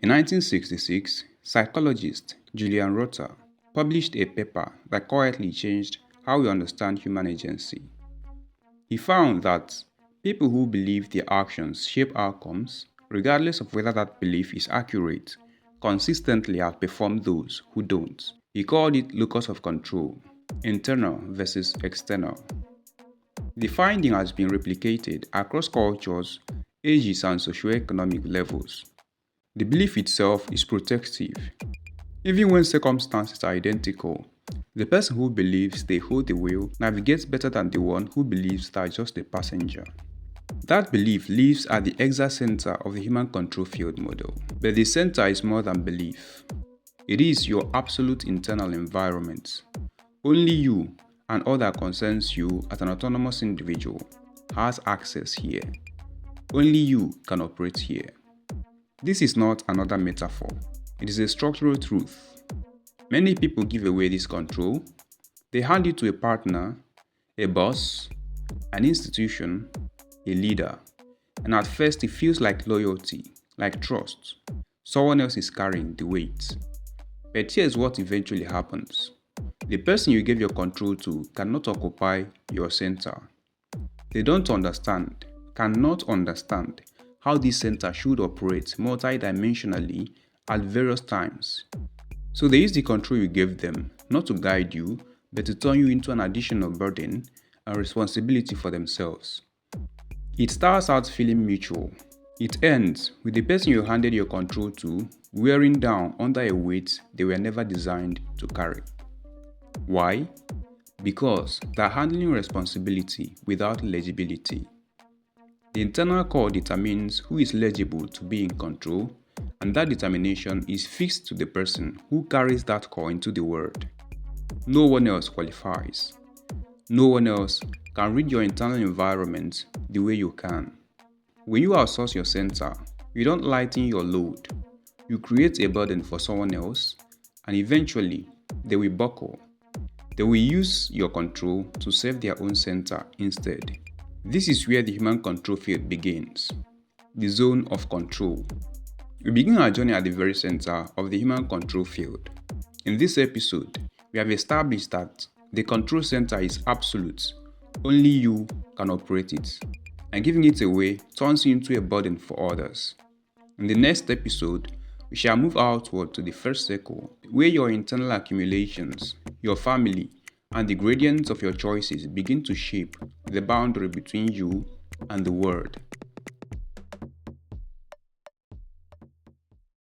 In 1966, psychologist Julian Rotter published a paper that quietly changed how we understand human agency. He found that people who believe their actions shape outcomes, regardless of whether that belief is accurate, consistently outperform those who don't. He called it locus of control, internal versus external. The finding has been replicated across cultures, ages, and socioeconomic levels. The belief itself is protective. Even when circumstances are identical, the person who believes they hold the wheel navigates better than the one who believes they are just a passenger. That belief lives at the exact center of the human control field model. But the center is more than belief. It is your absolute internal environment. Only you and all that concerns you as an autonomous individual has access here. Only you can operate here. This is not another metaphor. It is a structural truth. Many people give away this control. They hand it to a partner, a boss, an institution, a leader. And at first it feels like loyalty, like trust. Someone else is carrying the weight. But here's what eventually happens. The person you gave your control to cannot occupy your center. They cannot understand how this center should operate multidimensionally at various times. So they use the control you gave them, not to guide you, but to turn you into an additional burden and responsibility for themselves. It starts out feeling mutual. It ends with the person you handed your control to wearing down under a weight they were never designed to carry. Why? Because they're handling responsibility without legibility. The internal core determines who is legible to be in control, and that determination is fixed to the person who carries that core into the world. No one else qualifies. No one else can read your internal environment the way you can. When you outsource your center, you don't lighten your load. You create a burden for someone else, and eventually they will buckle. They will use your control to serve their own center instead. This is where the human control field begins, the zone of control. We begin our journey at the very center of the human control field. In this episode, we have established that the control center is absolute. Only you can operate it, and giving it away turns you into a burden for others. In the next episode, we shall move outward to the first circle, where your internal accumulations, your family, and the gradients of your choices begin to shape the boundary between you and the world.